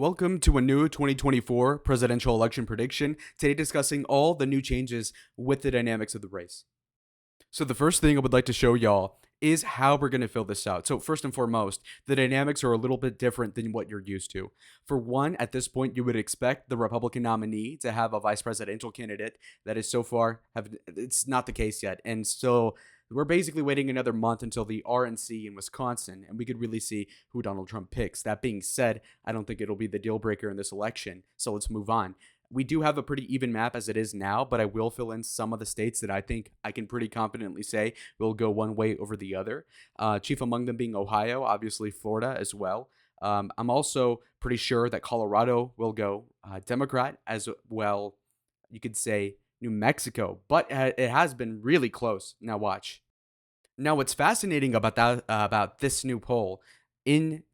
Welcome to a new 2024 presidential election prediction. Today discussing all the new changes with the dynamics of the race. So the first thing I would like to show y'all is how we're going to fill this out. So first and foremost, the dynamics are a little bit different than what you're used to. For one, at this point, you would expect the Republican nominee to have a vice presidential candidate. That is so far, it's not the case yet. And so we're basically waiting another month until the RNC in Wisconsin, and we could really see who Donald Trump picks. That being said, I don't think it'll be the deal breaker in this election. So let's move on. We do have a pretty even map as it is now, but I will fill in some of the states that I think I can pretty confidently say will go one way over the other. Chief among them being Ohio, obviously Florida as well. I'm also pretty sure that Colorado will go Democrat as well. You could say New Mexico, but it has been really close. Now watch. Now, what's fascinating about about this new poll in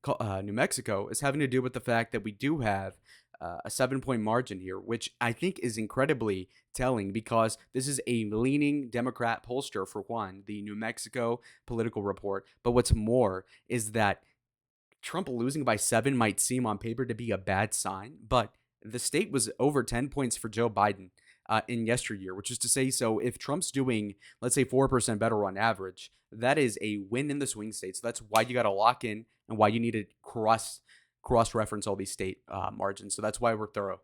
New Mexico is having to do with the fact that we do have a 7-point margin here, which I think is incredibly telling because this is a leaning Democrat pollster for one, the New Mexico Political Report. But what's more is that Trump losing by 7 might seem on paper to be a bad sign, but the state was over 10 points for Joe Biden in yesteryear, which is to say, so if Trump's doing, let's say, 4% better on average, that is a win in the swing states. So that's why you got to lock in and why you need to cross-reference all these state margins. So that's why we're thorough.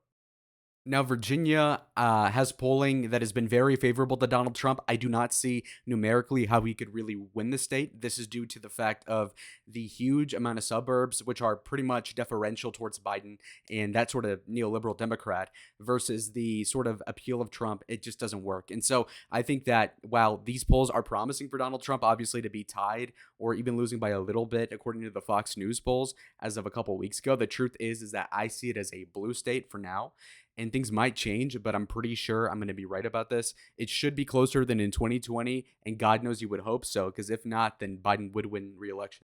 Now, Virginia has polling that has been very favorable to Donald Trump. I do not see numerically how he could really win the state. This is due to the fact of the huge amount of suburbs, which are pretty much deferential towards Biden and that sort of neoliberal Democrat versus the sort of appeal of Trump. It just doesn't work. And so I think that while these polls are promising for Donald Trump, obviously to be tied or even losing by a little bit, according to the Fox News polls as of a couple of weeks ago, the truth is that I see it as a blue state for now. And things might change, but I'm pretty sure I'm going to be right about this. It should be closer than in 2020, and God knows you would hope so, because if not, then Biden would win re-election.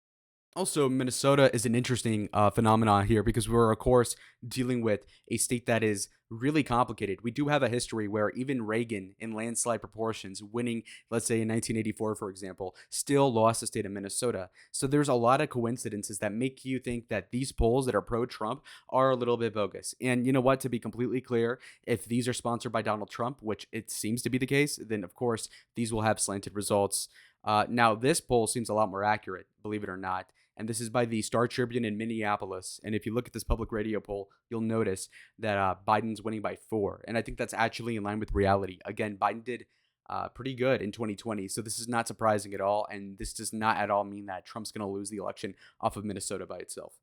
Also, Minnesota is an interesting phenomenon here because we're, of course, dealing with a state that is really complicated. We do have a history where even Reagan, in landslide proportions, winning, let's say in 1984, for example, still lost the state of Minnesota. So there's a lot of coincidences that make you think that these polls that are pro-Trump are a little bit bogus. And you know what? To be completely clear, if these are sponsored by Donald Trump, which it seems to be the case, then of course these will have slanted results. Now, this poll seems a lot more accurate, believe it or not. And this is by the Star Tribune in Minneapolis. And if you look at this public radio poll, you'll notice that Biden's winning by 4. And I think that's actually in line with reality. Again, Biden did pretty good in 2020. So this is not surprising at all. And this does not at all mean that Trump's going to lose the election off of Minnesota by itself.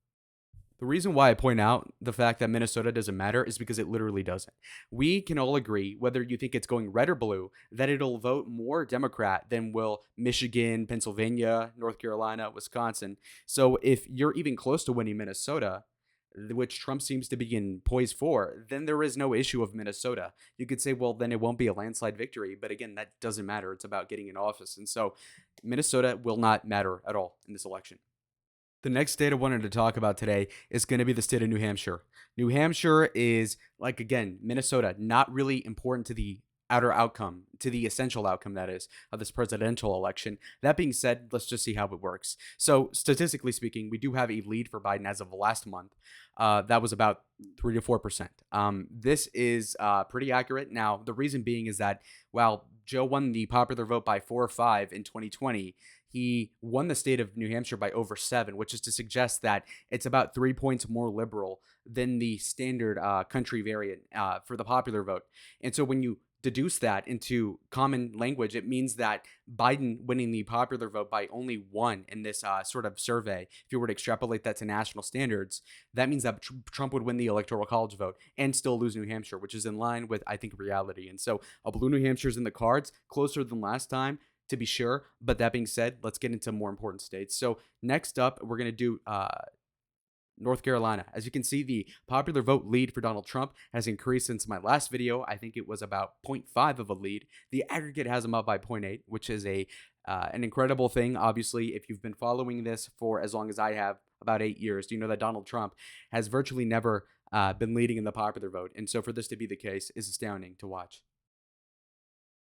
The reason why I point out the fact that Minnesota doesn't matter is because it literally doesn't. We can all agree, whether you think it's going red or blue, that it'll vote more Democrat than will Michigan, Pennsylvania, North Carolina, Wisconsin. So if you're even close to winning Minnesota, which Trump seems to be in poise for, then there is no issue of Minnesota. You could say, well, then it won't be a landslide victory. But again, that doesn't matter. It's about getting in office. And so Minnesota will not matter at all in this election. The next state I wanted to talk about today is going to be the state of New Hampshire. New Hampshire is, like, again, Minnesota, not really important to the outer outcome, to the essential outcome, that is, of this presidential election. That being said, let's just see how it works. So statistically speaking, we do have a lead for Biden as of last month. That was about 3 to 4%. This is pretty accurate. Now, the reason being is that while Joe won the popular vote by 4 or 5 in 2020, he won the state of New Hampshire by over 7, which is to suggest that it's about 3 points more liberal than the standard country variant for the popular vote. And so when you deduce that into common language, it means that Biden winning the popular vote by only 1 in this sort of survey, if you were to extrapolate that to national standards, that means that Trump would win the Electoral College vote and still lose New Hampshire, which is in line with, I think, reality. And so a blue New Hampshire is in the cards, closer than last time, to be sure. But that being said, let's get into more important states. So next up, we're going to do North Carolina. As you can see, the popular vote lead for Donald Trump has increased since my last video. I think it was about 0.5 of a lead. The aggregate has him up by 0.8, which is an incredible thing. Obviously, if you've been following this for as long as I have, about 8 years, you know that Donald Trump has virtually never been leading in the popular vote. And so for this to be the case is astounding to watch.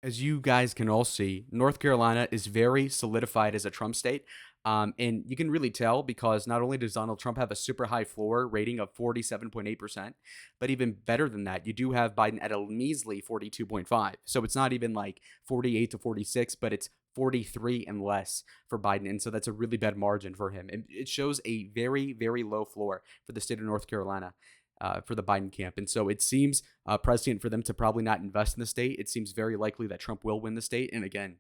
As you guys can all see, North Carolina is very solidified as a Trump state. And you can really tell because not only does Donald Trump have a super high floor rating of 47.8%, but even better than that, you do have Biden at a measly 42.5. So it's not even like 48 to 46, but it's 43 and less for Biden. And so that's a really bad margin for him. It shows a very, very low floor for the state of North Carolina. For the Biden camp. And so it seems prescient for them to probably not invest in the state. It seems very likely that Trump will win the state. And again,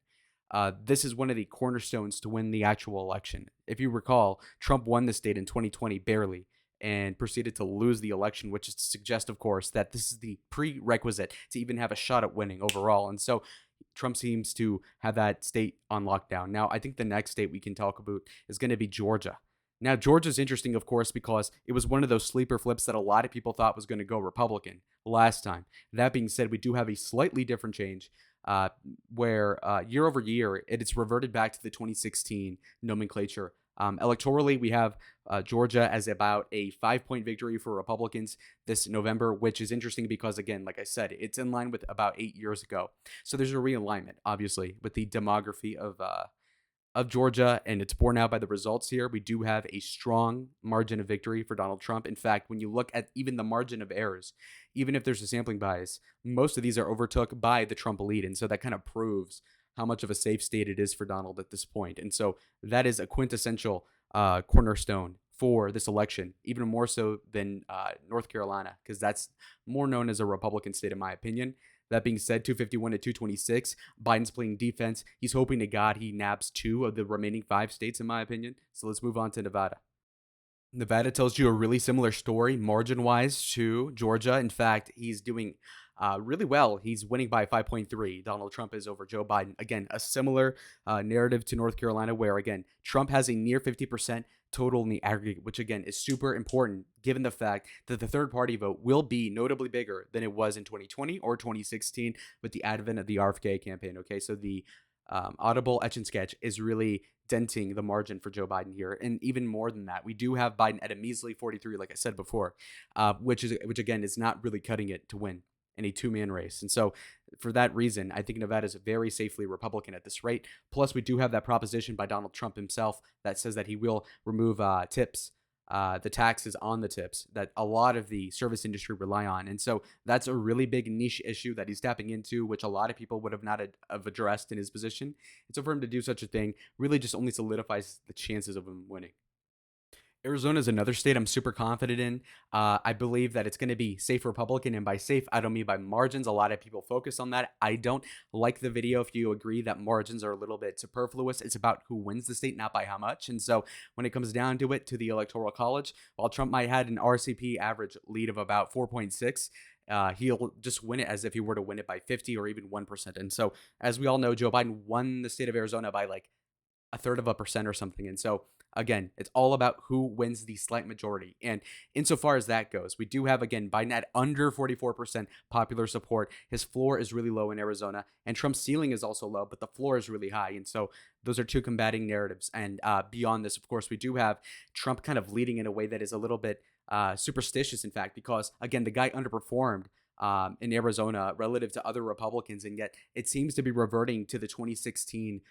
this is one of the cornerstones to win the actual election. If you recall, Trump won the state in 2020 barely and proceeded to lose the election, which is to suggest, of course, that this is the prerequisite to even have a shot at winning overall. And so Trump seems to have that state on lockdown. Now, I think the next state we can talk about is going to be Georgia. Now, Georgia's interesting, of course, because it was one of those sleeper flips that a lot of people thought was going to go Republican last time. That being said, we do have a slightly different change where year over year, it's reverted back to the 2016 nomenclature. Electorally, we have Georgia as about a 5-point victory for Republicans this November, which is interesting because, again, like I said, it's in line with about 8 years ago. So there's a realignment, obviously, with the demography of Georgia, and it's borne out by the results here. We do have a strong margin of victory for Donald Trump. In fact, when you look at even the margin of errors, even if there's a sampling bias, most of these are overtook by the Trump lead. And so that kind of proves how much of a safe state it is for Donald at this point. And so that is a quintessential cornerstone for this election, even more so than North Carolina, because that's more known as a Republican state, in my opinion. That being said, 251 to 226, Biden's playing defense. He's hoping to God he nabs 2 of the remaining 5 states, in my opinion. So let's move on to Nevada. Nevada tells you a really similar story, margin-wise, to Georgia. In fact, he's doing really well. He's winning by 5.3. Donald Trump is over Joe Biden. Again, a similar narrative to North Carolina, where, again, Trump has a near 50% total in the aggregate, which, again, is super important given the fact that the third-party vote will be notably bigger than it was in 2020 or 2016 with the advent of the RFK campaign, okay? So the audible etch and sketch is really denting the margin for Joe Biden here. And even more than that, we do have Biden at a measly 43, like I said before, which again is not really cutting it to win in a 2-man race. And so for that reason, I think Nevada is very safely Republican at this rate. Plus, we do have that proposition by Donald Trump himself that says that he will remove tips, the taxes on the tips that a lot of the service industry rely on. And so that's a really big niche issue that he's tapping into, which a lot of people would have not have addressed in his position. And so for him to do such a thing really just only solidifies the chances of him winning. Arizona is another state I'm super confident in. I believe that it's going to be safe Republican, and by safe, I don't mean by margins. A lot of people focus on that. I don't like the video if you agree that margins are a little bit superfluous. It's about who wins the state, not by how much. And so when it comes down to it, to the Electoral College, while Trump might have had an RCP average lead of about 4.6, he'll just win it as if he were to win it by 50 or even 1%. And so, as we all know, Joe Biden won the state of Arizona by like a third of a percent or something. And so, again, it's all about who wins the slight majority. And insofar as that goes, we do have, again, Biden at under 44% popular support. His floor is really low in Arizona, and Trump's ceiling is also low, but the floor is really high. And so those are two combating narratives. And beyond this, of course, we do have Trump kind of leading in a way that is a little bit superstitious, in fact, because, again, the guy underperformed in Arizona relative to other Republicans, and yet it seems to be reverting to the 2016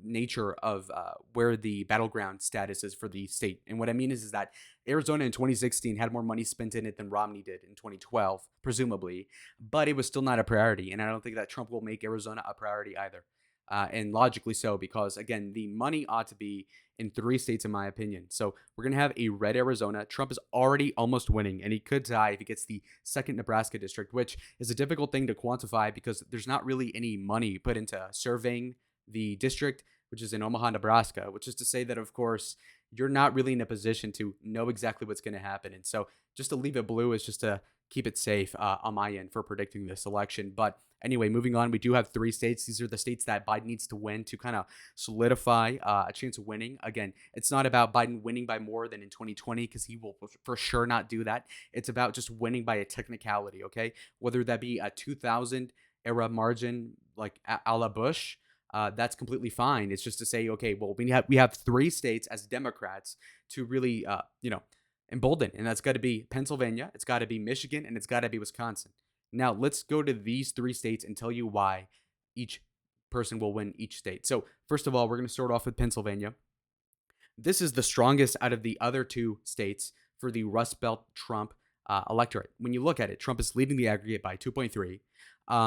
nature of where the battleground status is for the state. And what I mean is that Arizona in 2016 had more money spent in it than Romney did in 2012, presumably, but it was still not a priority. And I don't think that Trump will make Arizona a priority either. And logically so, because, again, the money ought to be in 3 states, in my opinion. So we're going to have a red Arizona. Trump is already almost winning, and he could tie if he gets the second Nebraska district, which is a difficult thing to quantify because there's not really any money put into surveying the district, which is in Omaha, Nebraska, which is to say that, of course, you're not really in a position to know exactly what's going to happen. And so just to leave it blue is just to keep it safe on my end for predicting this election. But anyway, moving on, we do have 3 states. These are the states that Biden needs to win to kind of solidify a chance of winning. Again, it's not about Biden winning by more than in 2020 because he will for sure not do that. It's about just winning by a technicality, okay? Whether that be a 2000 era margin like a la Bush, that's completely fine. It's just to say, okay, well, we have 3 states as Democrats to really, embolden, and that's got to be Pennsylvania, it's got to be Michigan, and it's got to be Wisconsin. Now, let's go to these 3 states and tell you why each person will win each state. So, first of all, we're going to start off with Pennsylvania. This is the strongest out of the other two states for the Rust Belt Trump electorate. When you look at it, Trump is leading the aggregate by 2.3.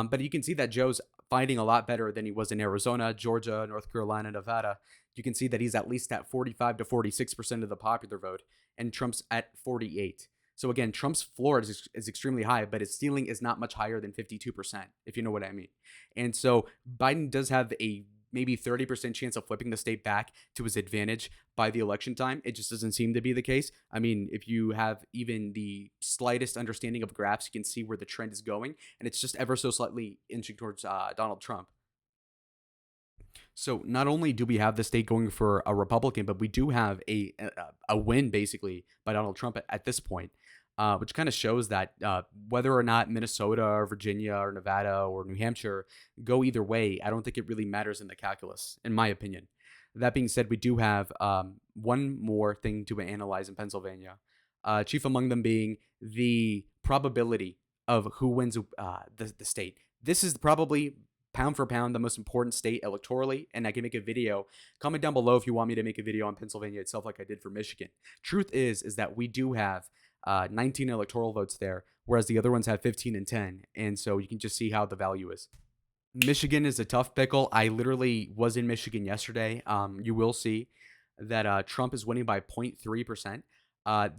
But you can see that Joe's fighting a lot better than he was in Arizona, Georgia, North Carolina, Nevada. You can see that he's at least at 45 to 46% of the popular vote, and Trump's at 48. So again, Trump's floor is extremely high, but his ceiling is not much higher than 52%, if you know what I mean. And so Biden does have a maybe 30% chance of flipping the state back to his advantage by the election time. It just doesn't seem to be the case. I mean, if you have even the slightest understanding of graphs, you can see where the trend is going, and it's just ever so slightly inching towards Donald Trump. So not only do we have the state going for a Republican, but we do have a win basically by Donald Trump at this point, which kind of shows that whether or not Minnesota or Virginia or Nevada or New Hampshire go either way, I don't think it really matters in the calculus, in my opinion. That being said, we do have one more thing to analyze in Pennsylvania, chief among them being the probability of who wins the state. This is probably pound for pound the most important state electorally, and I can make a video. Comment down below if you want me to make a video on Pennsylvania itself like I did for Michigan. Truth is that we do have 19 electoral votes there, whereas the other ones have 15 and 10, and so you can just see how the value is. Michigan is a tough pickle. I literally was in Michigan yesterday. You will see that Trump is winning by 0.3%.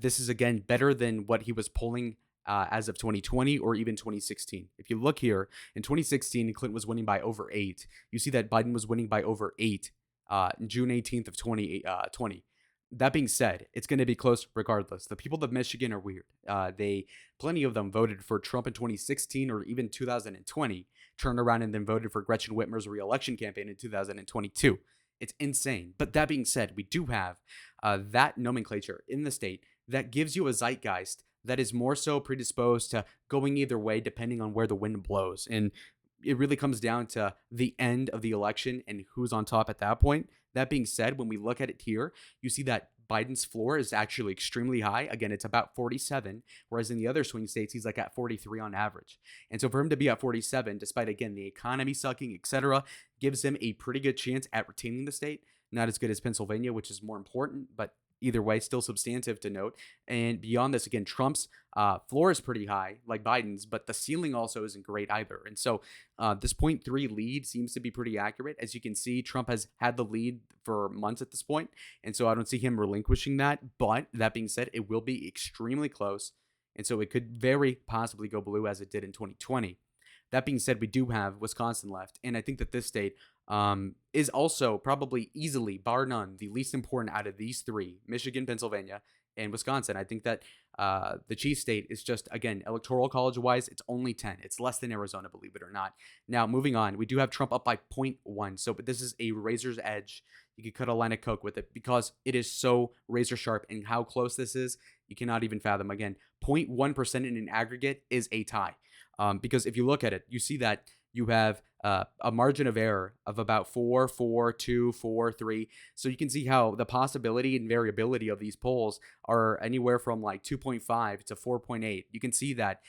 This is, again, better than what he was polling as of 2020 or even 2016. If you look here, in 2016, Clinton was winning by over 8. You see that Biden was winning by over 8 June 18th of 2020. That being said, it's going to be close regardless. The people of Michigan are weird. Plenty of them voted for Trump in 2016 or even 2020, turned around and then voted for Gretchen Whitmer's re-election campaign in 2022. It's insane. But that being said, we do have that nomenclature in the state that gives you a zeitgeist that is more so predisposed to going either way depending on where the wind blows. And it really comes down to the end of the election and who's on top at that point. That being said, when we look at it here, you see that Biden's floor is actually extremely high. Again, it's about 47, whereas in the other swing states, he's like at 43 on average. And so for him to be at 47, despite, again, the economy sucking, etc., gives him a pretty good chance at retaining the state. Not as good as Pennsylvania, which is more important, but either way, still substantive to note. And beyond this, again, Trump's floor is pretty high, like Biden's, but the ceiling also isn't great either. And so this 0.3 lead seems to be pretty accurate. As you can see, Trump has had the lead for months at this point, and so I don't see him relinquishing that. But that being said, it will be extremely close, and so it could very possibly go blue as it did in 2020. That being said, we do have Wisconsin left, and I think that this state is also probably easily, bar none, the least important out of these three: Michigan, Pennsylvania, and Wisconsin. I think that the chief state is just, again, electoral college-wise, it's only 10. It's less than Arizona, believe it or not. Now, moving on, we do have Trump up by 0.1. So but this is a razor's edge. You could cut a line of coke with it because it is so razor sharp, and how close this is, you cannot even fathom. Again, 0.1% in an aggregate is a tie. Because if you look at it, you see that you have a margin of error of about 4, 4, 2, 4, 3. So you can see how the possibility and variability of these polls are anywhere from like 2.5 to 4.8. You can see that,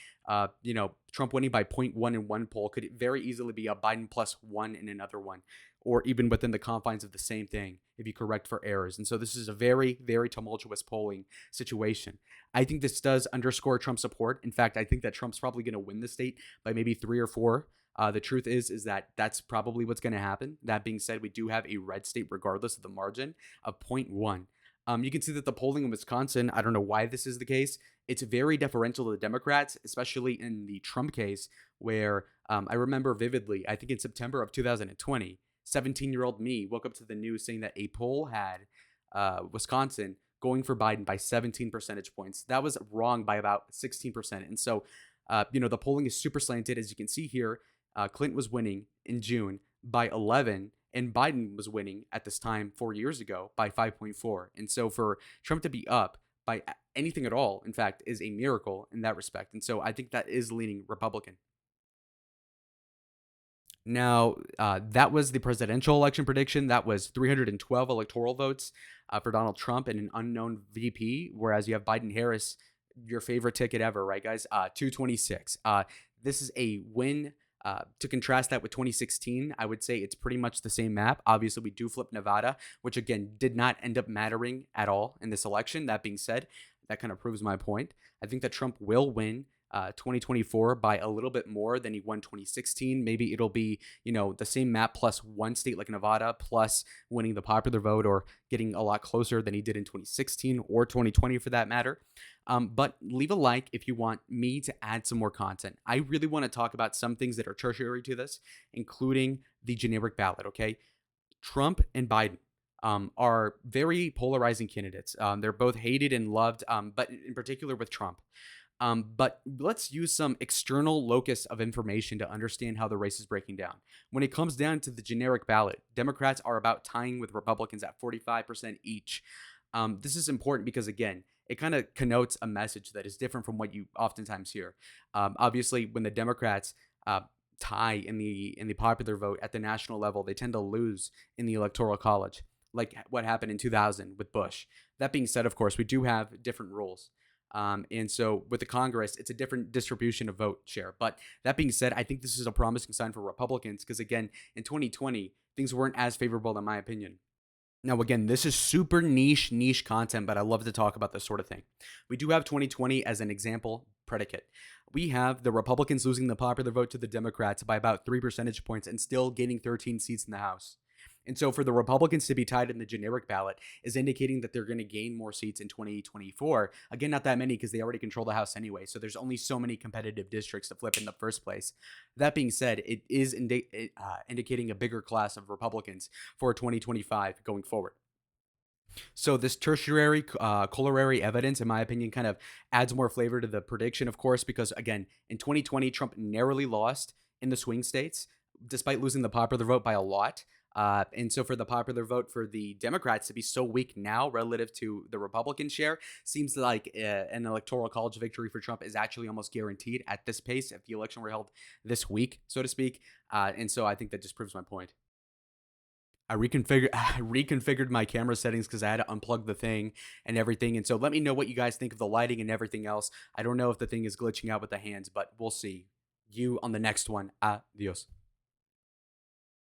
Trump winning by 0.1 in one poll could very easily be a Biden plus 1 in another one, or even within the confines of the same thing if you correct for errors. And so this is a very, very tumultuous polling situation. I think this does underscore Trump's support. In fact, I think that Trump's probably going to win the state by maybe 3 or 4. The truth is that that's probably what's going to happen. That being said, we do have a red state regardless of the margin of 0.1. You can see that the polling in Wisconsin, I don't know why this is the case. It's very deferential to the Democrats, especially in the Trump case, where I remember vividly, I think in September of 2020, 17-year-old me woke up to the news saying that a poll had Wisconsin going for Biden by 17 percentage points. That was wrong by about 16%. And so, the polling is super slanted. As you can see here, Clinton was winning in June by 11, and Biden was winning at this time 4 years ago by 5.4. And so for Trump to be up by anything at all, in fact, is a miracle in that respect. And so I think that is leaning Republican. Now, that was the presidential election prediction. That was 312 electoral votes for Donald Trump and an unknown VP, whereas you have Biden Harris, your favorite ticket ever, right, guys? 226. This is a win To contrast that with 2016, I would say it's pretty much the same map. Obviously, we do flip Nevada, which again did not end up mattering at all in this election. That being said, that kind of proves my point. I think that Trump will win 2024 by a little bit more than he won 2016. Maybe it'll be, the same map plus one state like Nevada, plus winning the popular vote or getting a lot closer than he did in 2016 or 2020 for that matter. But leave a like if you want me to add some more content. I really want to talk about some things that are tertiary to this, including the generic ballot, okay? Trump and Biden are very polarizing candidates. They're both hated and loved, but in particular with Trump. But let's use some external locus of information to understand how the race is breaking down. When it comes down to the generic ballot, Democrats are about tying with Republicans at 45% each. This is important because, again, it kind of connotes a message that is different from what you oftentimes hear. Obviously, when the Democrats tie in the popular vote at the national level, they tend to lose in the Electoral College, like what happened in 2000 with Bush. That being said, of course, we do have different rules. And so with the Congress, it's a different distribution of vote share. But that being said, I think this is a promising sign for Republicans because, again, in 2020, things weren't as favorable, in my opinion. Now, again, this is super niche content, but I love to talk about this sort of thing. We do have 2020 as an example predicate. We have the Republicans losing the popular vote to the Democrats by about 3 percentage points and still gaining 13 seats in the House. And so for the Republicans to be tied in the generic ballot is indicating that they're going to gain more seats in 2024. Again, not that many because they already control the House anyway. So there's only so many competitive districts to flip in the first place. That being said, it is indicating a bigger class of Republicans for 2025 going forward. So this tertiary corollary evidence, in my opinion, kind of adds more flavor to the prediction, of course, because again, in 2020, Trump narrowly lost in the swing states, despite losing the popular vote by a lot. And so for the popular vote for the Democrats to be so weak now relative to the Republican share seems like an electoral college victory for Trump is actually almost guaranteed at this pace if the election were held this week, so to speak. And so I think that just proves my point. I reconfigured my camera settings because I had to unplug the thing and everything. And so let me know what you guys think of the lighting and everything else. I don't know if the thing is glitching out with the hands, but we'll see. You on the next one. Adios.